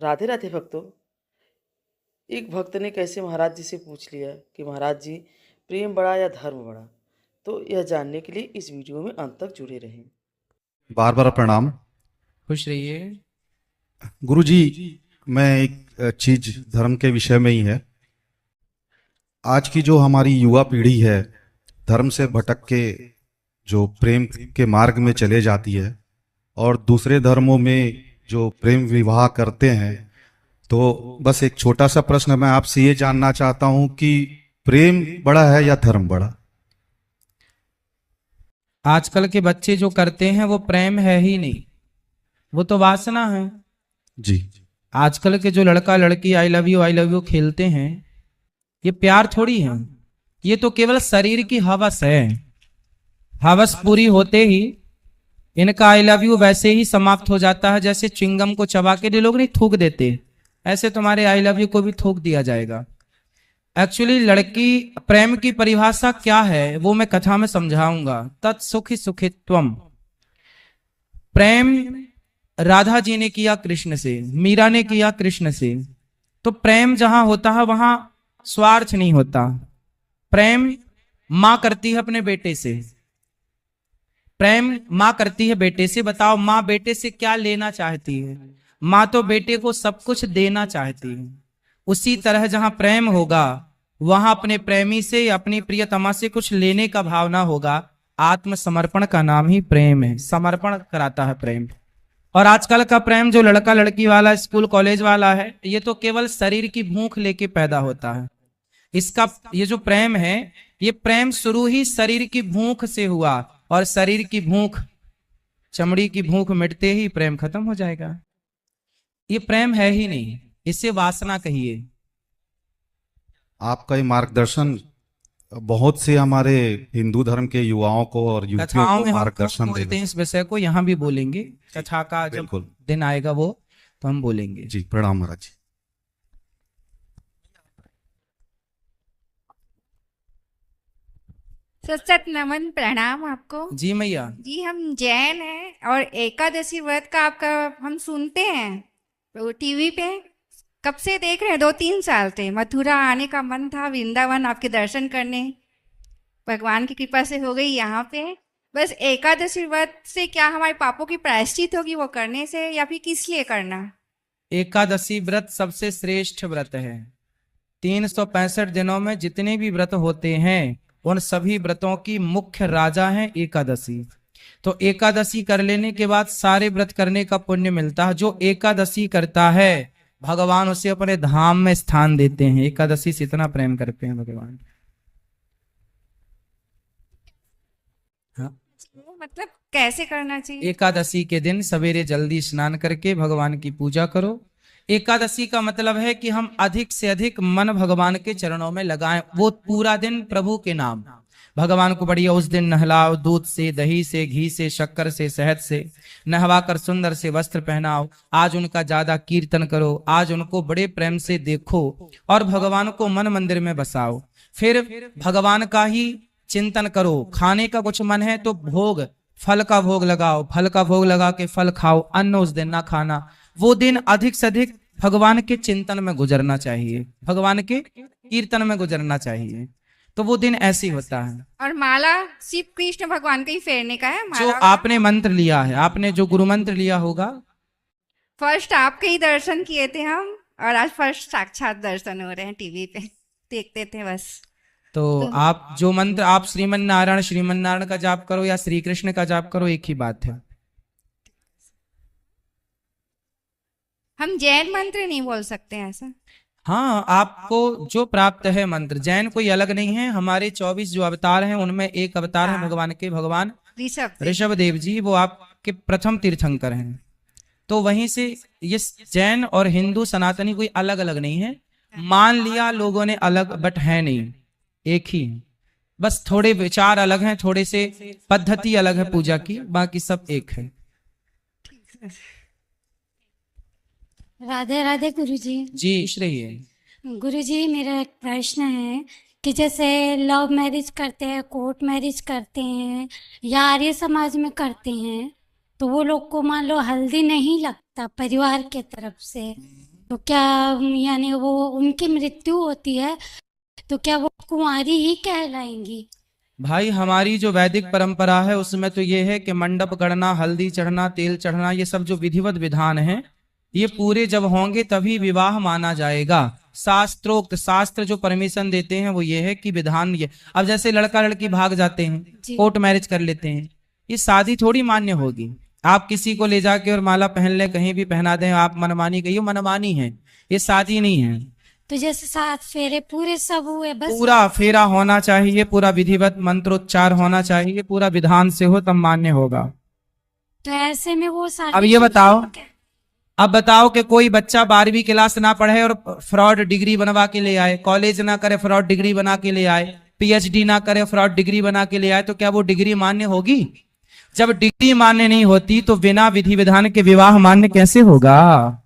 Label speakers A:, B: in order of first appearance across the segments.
A: राधे राधे भक्तों। एक भक्त ने कैसे महाराज जी से पूछ लिया कि महाराज जी, प्रेम बड़ा या धर्म बड़ा। तो यह जानने के लिए इस वीडियो में अंत तक जुड़े रहें।
B: बार बार प्रणाम।
C: खुश रहिए।
B: गुरुजी, मैं एक चीज धर्म के विषय में ही है। आज की जो हमारी युवा पीढ़ी है, धर्म से भटक के जो प्रेम के मार्ग में चले जाती है और दूसरे धर्मों में जो प्रेम विवाह करते हैं, तो बस एक छोटा सा प्रश्न मैं आपसे ये जानना चाहता हूं कि प्रेम बड़ा है या धर्म बड़ा?
C: आजकल के बच्चे जो करते हैं वो प्रेम है ही नहीं, वो तो वासना है
B: जी।
C: आजकल के जो लड़का लड़की आई लव यू खेलते हैं, ये प्यार थोड़ी है। ये तो केवल शरीर की हवस है। हवस पूरी होते ही इनका आई लव यू वैसे ही समाप्त हो जाता है, जैसे च्युइंगम को चबा के लोग नहीं थूक देते, ऐसे तुम्हारे आई लव यू को भी थूक दिया जाएगा। एक्चुअली लड़की प्रेम की परिभाषा क्या है वो मैं कथा में समझाऊंगा। तत्सुखी सुखित्वम। प्रेम राधा जी ने किया कृष्ण से, मीरा ने किया कृष्ण से। तो प्रेम जहां होता है वहां स्वार्थ नहीं होता। प्रेम मां करती है अपने बेटे से, प्रेम मां करती है बेटे से। बताओ मां बेटे से क्या लेना चाहती है? मां तो बेटे को सब कुछ देना चाहती है। उसी तरह जहां प्रेम होगा वहां अपने प्रेमी से या अपनी प्रियतमा से कुछ लेने का भावना होगा। आत्मसमर्पण का नाम ही प्रेम है, समर्पण कराता है प्रेम। और आजकल का प्रेम जो लड़का लड़की वाला, स्कूल कॉलेज वाला है, ये तो केवल शरीर की भूख लेके पैदा होता है। इसका ये जो प्रेम है, ये प्रेम शुरू ही शरीर की भूख से हुआ, और शरीर की भूख, चमड़ी की भूख मिटते ही प्रेम खत्म हो जाएगा। ये प्रेम है ही नहीं, इसे वासना कहिए।
B: आपका ये मार्गदर्शन बहुत से हमारे हिंदू धर्म के युवाओं को और युवतियों
C: कथाओं
B: को
C: में हम
B: मार्गदर्शन
C: बोलते
B: देने।
C: हैं इस विषय को, यहाँ भी बोलेंगे। कथा का जब
B: बिल्कुल।
C: दिन आएगा वो तो हम बोलेंगे।
B: जी, प्रणाम महाराज जी।
D: सत नमन, प्रणाम आपको।
C: जी मैया।
D: जी हम जैन हैं और एकादशी व्रत का आपका हम सुनते हैं तो टीवी पे। कब से देख रहे हैं? 2-3 साल से। मथुरा आने का मन था, वृंदावन आपके दर्शन करने, भगवान की कृपा से हो गई यहाँ पे। बस एकादशी व्रत से क्या हमारे पापों की प्रायश्चित होगी वो करने से, या फिर किस लिए करना?
C: एकादशी व्रत सबसे श्रेष्ठ व्रत है। 365 दिनों में जितने भी व्रत होते हैं उन सभी व्रतों की मुख्य राजा है एकादशी। तो एकादशी कर लेने के बाद सारे व्रत करने का पुण्य मिलता है। जो एकादशी करता है भगवान उसे अपने धाम में स्थान देते हैं। एकादशी से इतना प्रेम करते हैं भगवान। हाँ?
D: मतलब कैसे करना चाहिए?
C: एकादशी के दिन सवेरे जल्दी स्नान करके भगवान की पूजा करो। एकादशी का मतलब है कि हम अधिक से अधिक मन भगवान के चरणों में लगाएं। वो पूरा दिन प्रभु के नाम, भगवान को बढ़िया उस दिन नहलाओ, दूध से, दही से, घी से, शक्कर से, शहद से नहवा कर सुंदर से वस्त्र पहनाओ। आज उनका ज्यादा कीर्तन करो, आज उनको बड़े प्रेम से देखो और भगवान को मन मंदिर में बसाओ। फिर भगवान का ही चिंतन करो। खाने का कुछ मन है तो भोग, फल का भोग लगाओ, फल का भोग लगा के फल खाओ। अन्न उस दिन ना खाना। वो दिन अधिक से अधिक भगवान के चिंतन में गुजरना चाहिए, भगवान के कीर्तन में गुजरना चाहिए। तो वो दिन ऐसे होता है।
D: और माला शिव कृष्ण भगवान का ही फेरने का है
C: जो
D: माला का?
C: आपने मंत्र लिया है, आपने जो गुरु मंत्र लिया होगा।
D: फर्स्ट आपके ही दर्शन किए थे हम, और आज फर्स्ट साक्षात दर्शन हो रहे हैं। टीवी पे देखते थे बस।
C: तो आप जो मंत्र, आप श्रीमन नारायण का जाप करो या श्री कृष्ण का जाप करो, एक ही बात है।
D: हम जैन मंत्र नहीं बोल सकते हैं ऐसा?
C: हाँ, आपको जो प्राप्त है मंत्र, जैन कोई अलग नहीं है। हमारे 24 जो अवतार हैं उनमें एक अवतार है भगवान के, भगवान ऋषभ देव जी। वो आपके प्रथम तीर्थंकर हैं। तो वहीं से ये जैन और हिंदू सनातनी कोई अलग अलग नहीं है। मान लिया लोगों ने अलग, बट है नहीं, एक ही है। बस थोड़े विचार अलग हैं, थोड़े से पद्धति अलग है पूजा की, बाकी सब एक है।
E: राधे राधे गुरुजी।
C: जी खुश रहिए।
E: गुरुजी, मेरा एक प्रश्न है कि जैसे लव मैरिज करते हैं, कोर्ट मैरिज करते हैं या आर्य समाज में करते हैं, तो वो लोग को मान लो हल्दी नहीं लगता परिवार के तरफ से, तो क्या यानी वो उनकी मृत्यु होती है तो क्या वो कुंवारी ही कहलाएंगी?
C: भाई हमारी जो वैदिक परंपरा है उसमें तो ये है कि मंडप गढ़ना, हल्दी चढ़ना, तेल चढ़ना, ये सब जो विधिवत विधान है ये पूरे जब होंगे तभी विवाह माना जाएगा। शास्त्रोक्त, शास्त्र जो परमिशन देते हैं वो ये है कि विधान ये। अब जैसे लड़का लड़की भाग जाते हैं,
E: जी।
C: कोर्ट मैरिज कर लेते हैं, ये शादी थोड़ी मान्य होगी। आप किसी को ले जाके और माला पहन ले, कहीं भी पहना दें, आप मनमानी कहिए, मनमानी है, ये शादी नहीं है।
E: तो जैसे 7 फेरे पूरे सब हुए बस?
C: पूरा फेरा होना चाहिए, पूरा विधिवत मंत्रोच्चार होना चाहिए, पूरा विधान से हो तब मान्य होगा।
E: तो ऐसे में वो सारी
C: अब ये बताओ, अब बताओ कि कोई बच्चा 12वीं क्लास ना पढ़े और फ्रॉड डिग्री बनवा के ले आए, कॉलेज ना करे फ्रॉड डिग्री बना के ले आए, पीएचडी ना करे फ्रॉड डिग्री बना के ले आए, तो क्या वो डिग्री मान्य होगी? जब डिग्री मान्य नहीं होती तो बिना विधि विधान के विवाह मान्य कैसे होगा?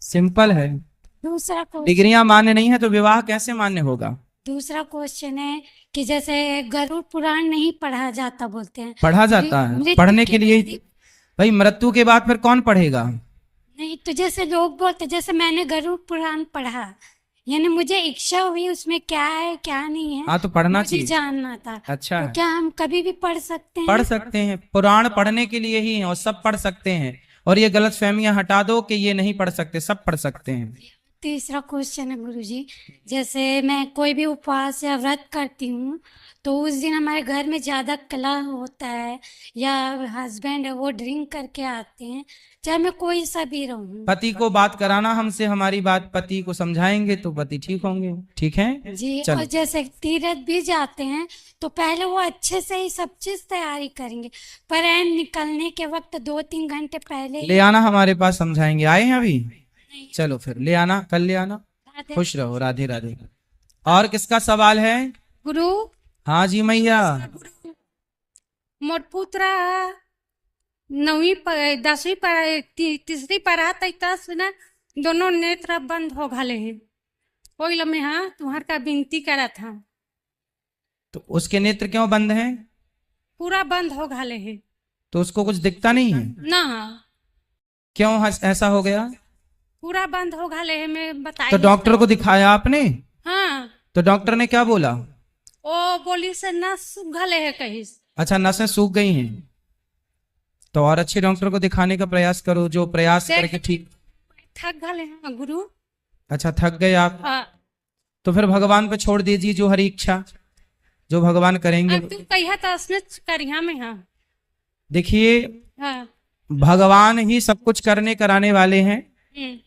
C: सिंपल है।
E: दूसरा क्वेश्चन,
C: डिग्रियां मान्य नहीं है तो विवाह कैसे मान्य होगा?
E: दूसरा क्वेश्चन है कि जैसे गरुड़ पुराण नहीं पढ़ा जाता बोलते हैं।
C: पढ़ा जाता है,
E: मृत्यु
C: पढ़ने के लिए।
E: बाद-
C: भाई मृत्यु के बाद फिर कौन पढ़ेगा?
E: नहीं, तो जैसे लोग बोलते, जैसे मैंने गरुड़ पुराण पढ़ा, यानी मुझे इच्छा हुई उसमें क्या है क्या नहीं है,
C: हाँ तो पढ़ना
E: मुझे
C: चाहिए।
E: जानना था।
C: अच्छा
E: तो
C: है,
E: क्या हम कभी भी पढ़ सकते हैं?
C: पढ़ सकते हैं, पुराण पढ़ने के लिए ही है और सब पढ़ सकते हैं। और ये गलत फहमियां हटा दो कि ये नहीं पढ़ सकते, सब पढ़ सकते हैं।
E: तीसरा क्वेश्चन है गुरुजी, जैसे मैं कोई भी उपवास या व्रत करती हूँ तो उस दिन हमारे घर में ज़्यादा कलह होता है या हस्बैंड है वो ड्रिंक करके आते हैं, चाहे मैं कोई सा भी रहूँ।
C: पति को बात कराना हमसे, हमारी बात पति को समझाएंगे तो पति ठीक होंगे। ठीक है
E: जी।
C: चलो।
E: और जैसे तीर्थ भी जाते हैं तो पहले वो अच्छे से ही सब चीज़ तैयारी करेंगे, पर एन निकलने के वक्त 2-3 घंटे पहले ही
C: ले आना हमारे पास, समझाएंगे। आए हैं अभी? चलो फिर ले आना, कल ले आना।
E: राधे-
C: खुश रहो, राधे राधे। और किसका सवाल है?
F: गुरु
C: हाँ जी मैया।
F: मोर पुत्र 10वीं तीसरी पढ़ा तस ना दोनों नेत्र बंद हो गए हैं। ओइल में हाँ तुम्हार का विनती करा था,
C: तो उसके नेत्र क्यों बंद हैं?
F: पूरा बंद हो गए हैं
C: तो उसको कुछ दिखता नहीं है?
F: ना,
C: क्यों ऐसा हो गया?
F: पूरा बंद हो गए हैं। मैं बताई
C: तो डॉक्टर को दिखाया आपने?
F: हाँ,
C: तो डॉक्टर ने क्या बोला?
F: ओ बोली से ना सूख गए है कहीं।
C: अच्छा, नसें सूख गई हैं। तो और अच्छे डॉक्टर को दिखाने का प्रयास करो, जो प्रयास
F: देख-
C: करके ठीक।
F: थक गए हैं गुरु।
C: अच्छा, थक गए आप?
F: हाँ,
C: तो फिर भगवान पे छोड़ दीजिए, जो हरी इच्छा, जो भगवान करेंगे।
F: अब तू कहिया तो उसने करिया में। हाँ
C: देखिए,
F: हाँ।
C: भगवान ही सब कुछ करने कराने वाले हैं,
F: हम्म,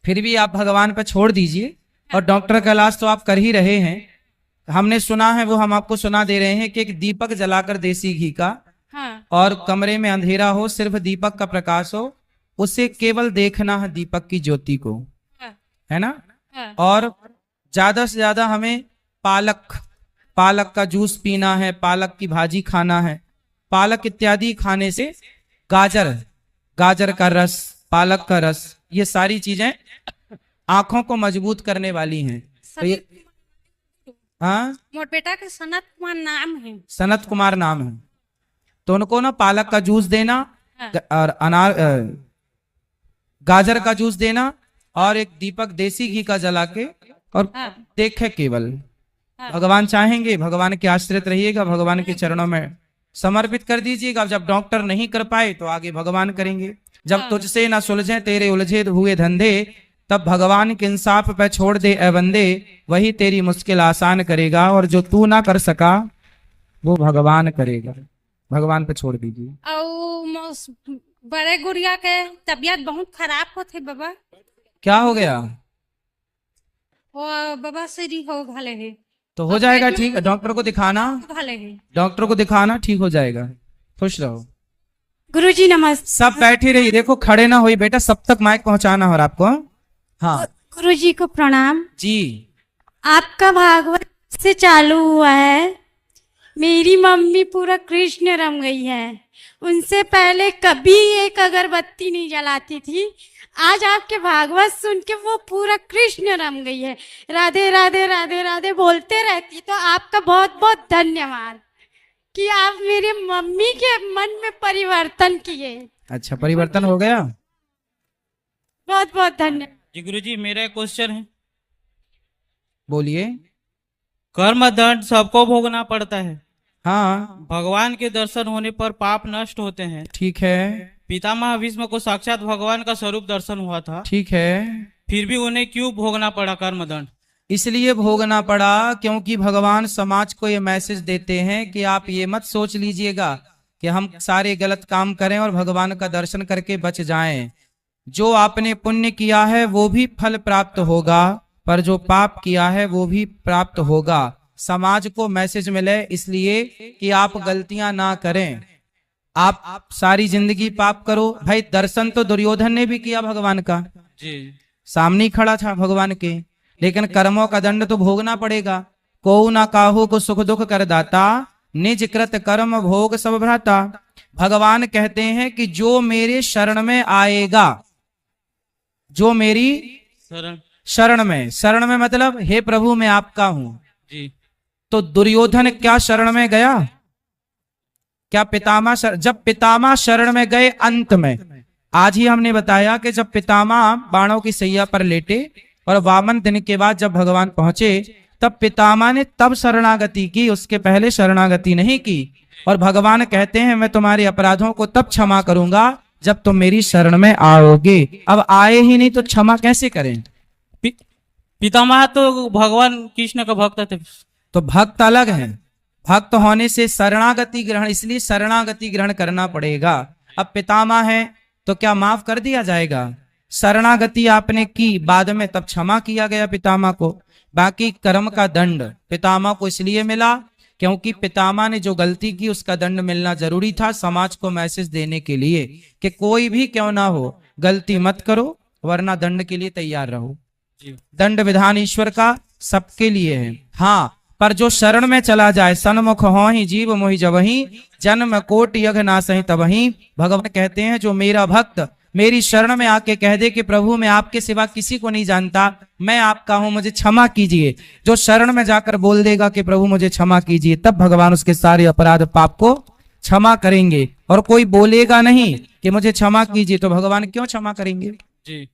C: फिर भी आप भगवान पे छोड़ दीजिए। और डॉक्टर का इलाज तो आप कर ही रहे हैं। हमने सुना है, वो हम आपको सुना दे रहे हैं कि एक दीपक जलाकर देसी घी का,
F: हाँ
C: और कमरे में अंधेरा हो, सिर्फ दीपक का प्रकाश हो, उसे केवल देखना है दीपक की ज्योति को,
F: हाँ
C: है ना?
F: हाँ
C: और ज्यादा से ज्यादा हमें पालक का जूस पीना है, पालक की भाजी खाना है, पालक इत्यादि खाने से गाजर का रस, पालक का रस, ये सारी चीजें आंखों को मजबूत करने वाली हैं। तो ये, हाँ,
F: मोर बेटा के सनत कुमार नाम है।
C: सनत कुमार नाम है। तो उनको ना पालक का जूस देना, और गाजर का जूस देना, और एक दीपक देसी घी का जला के, और
F: हाँ।
C: देखे केवल।
F: हाँ।
C: भगवान चाहेंगे, भगवान के आश्रित रहिएगा, भगवान के चरणों में समर्पित कर दीजिएगा। जब डॉक्टर नहीं कर पाए तो आगे भगवान करेंगे। जब तुझसे ना सुलझे तेरे उलझे हुए धंधे, तब भगवान के इंसाफ पे छोड़ दे ए बंदे, वही तेरी मुश्किल आसान करेगा। और जो तू ना कर सका वो भगवान करेगा। भगवान पे छोड़ दीजिए।
F: और बड़े गुड़िया के तबीयत बहुत खराब होते बाबा।
C: क्या हो गया?
F: वो बाबा सीरी हो गए है।
C: तो हो जाएगा ठीक। डॉक्टर को दिखाना,
F: गले है।
C: डॉक्टर को दिखाना, ठीक हो जाएगा। खुश रहो।
E: गुरुजी नमस्ते।
C: सब बैठी रही, देखो खड़े ना होई बेटा, सब तक माइक पहुंचाना और आपको। हाँ
E: गुरुजी को प्रणाम।
C: जी।
E: आपका भागवत से चालू हुआ है, मेरी मम्मी पूरा कृष्ण रम गई है। उनसे पहले कभी एक अगरबत्ती नहीं जलाती थी, आज आपके भागवत सुन के वो पूरा कृष्ण रम गई है। राधे राधे राधे राधे बोलते रहती। तो आपका बहुत बहुत धन्यवाद। कि आप मेरे मम्मी के मन में परिवर्तन किए।
C: अच्छा, परिवर्तन हो गया।
E: बहुत बहुत धन्यवाद।
G: जी गुरुजी, मेरा एक क्वेश्चन है।
C: बोलिए।
G: कर्म दंड सबको भोगना पड़ता है।
C: हाँ,
G: भगवान के दर्शन होने पर पाप नष्ट होते हैं।
C: ठीक है,
G: पितामह भीष्म को साक्षात भगवान का स्वरूप दर्शन हुआ था,
C: ठीक है।
G: फिर भी उन्हें क्यों भोगना पड़ा कर्म दंड?
C: इसलिए भोगना पड़ा क्योंकि भगवान समाज को ये मैसेज देते हैं कि आप ये मत सोच लीजिएगा कि हम सारे गलत काम करें और भगवान का दर्शन करके बच जाएं। जो आपने पुण्य किया है वो भी फल प्राप्त होगा, पर जो पाप किया है वो भी प्राप्त होगा। समाज को मैसेज मिले इसलिए कि आप गलतियां ना करें। आप सारी जिंदगी पाप करो। भाई, दर्शन तो दुर्योधन ने भी किया भगवान का,
G: जी
C: सामने ही खड़ा था भगवान के, लेकिन कर्मों का दंड तो भोगना पड़ेगा। को ना काहू को सुख दुख कर दाता, निज कृत कर्म भोग सब भ्राता। भगवान कहते हैं कि जो मेरे शरण में आएगा, जो मेरी
G: शरण
C: शरण में मतलब हे प्रभु मैं आपका हूं।
G: जी
C: तो दुर्योधन क्या शरण में गया? क्या जब पितामह शरण में गए अंत में, आज ही हमने बताया कि जब पितामह बाणों की सैया पर लेटे और 52 दिन के बाद जब भगवान पहुंचे तब पितामह ने तब शरणागति की, उसके पहले शरणागति नहीं की। और भगवान कहते हैं मैं तुम्हारे अपराधों को तब क्षमा करूंगा जब तुम मेरी शरण में आओगे। अब आए ही नहीं तो क्षमा कैसे करें?
G: पितामह तो भगवान कृष्ण का भक्त थे।
C: तो भक्त अलग है, भक्त होने से शरणागति ग्रहण, इसलिए शरणागति ग्रहण करना पड़ेगा। अब पितामह है तो क्या माफ कर दिया जाएगा? शरणागति आपने की, बाद में तब क्षमा किया गया पितामह को। बाकी कर्म का दंड पितामह को इसलिए मिला क्योंकि पितामह ने जो गलती की उसका दंड मिलना जरूरी था, समाज को मैसेज देने के लिए कि कोई भी क्यों ना हो गलती मत करो वरना दंड के लिए तैयार रहो। दंड विधान ईश्वर का सबके लिए है। हाँ, पर जो शरण में चला जाए, सन्मुख हो ही जीव मोहि जबहि, जन्म कोटि यज्ञ नासहि तबहि। भगवान कहते हैं जो मेरा भक्त मेरी शरण में आके कह दे कि प्रभु मैं आपके सिवा किसी को नहीं जानता, मैं आपका हूं, मुझे क्षमा कीजिए। जो शरण में जाकर बोल देगा कि प्रभु मुझे क्षमा कीजिए, तब भगवान उसके सारे अपराध पाप को क्षमा करेंगे। और कोई बोलेगा नहीं कि मुझे क्षमा कीजिए तो भगवान क्यों क्षमा करेंगे?
G: जी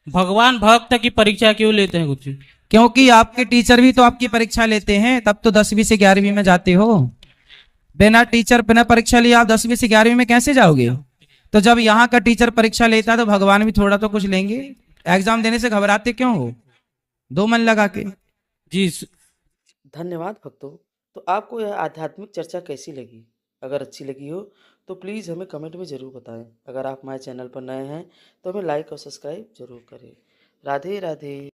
G: भगवान भक्त की परीक्षा क्यों लेते हैं गुरुजी?
C: क्योंकि आपके टीचर भी तो आपकी परीक्षा लेते हैं, तब तो 10वीं से 11वीं में जाते हो। बिना टीचर बिना परीक्षा लिए आप 10वीं से 11वीं में कैसे जाओगे? तो जब यहाँ का टीचर परीक्षा लेता है तो भगवान भी थोड़ा तो कुछ लेंगे। एग्जाम देने से घबराते क्यों हो? दो मन लगा के।
G: जी
A: धन्यवाद भक्तों। तो आपको यह आध्यात्मिक चर्चा कैसी लगी? अगर अच्छी लगी हो तो प्लीज़ हमें कमेंट में ज़रूर बताएं। अगर आप हमारे चैनल पर नए हैं तो हमें लाइक और सब्सक्राइब जरूर करें। राधे राधे।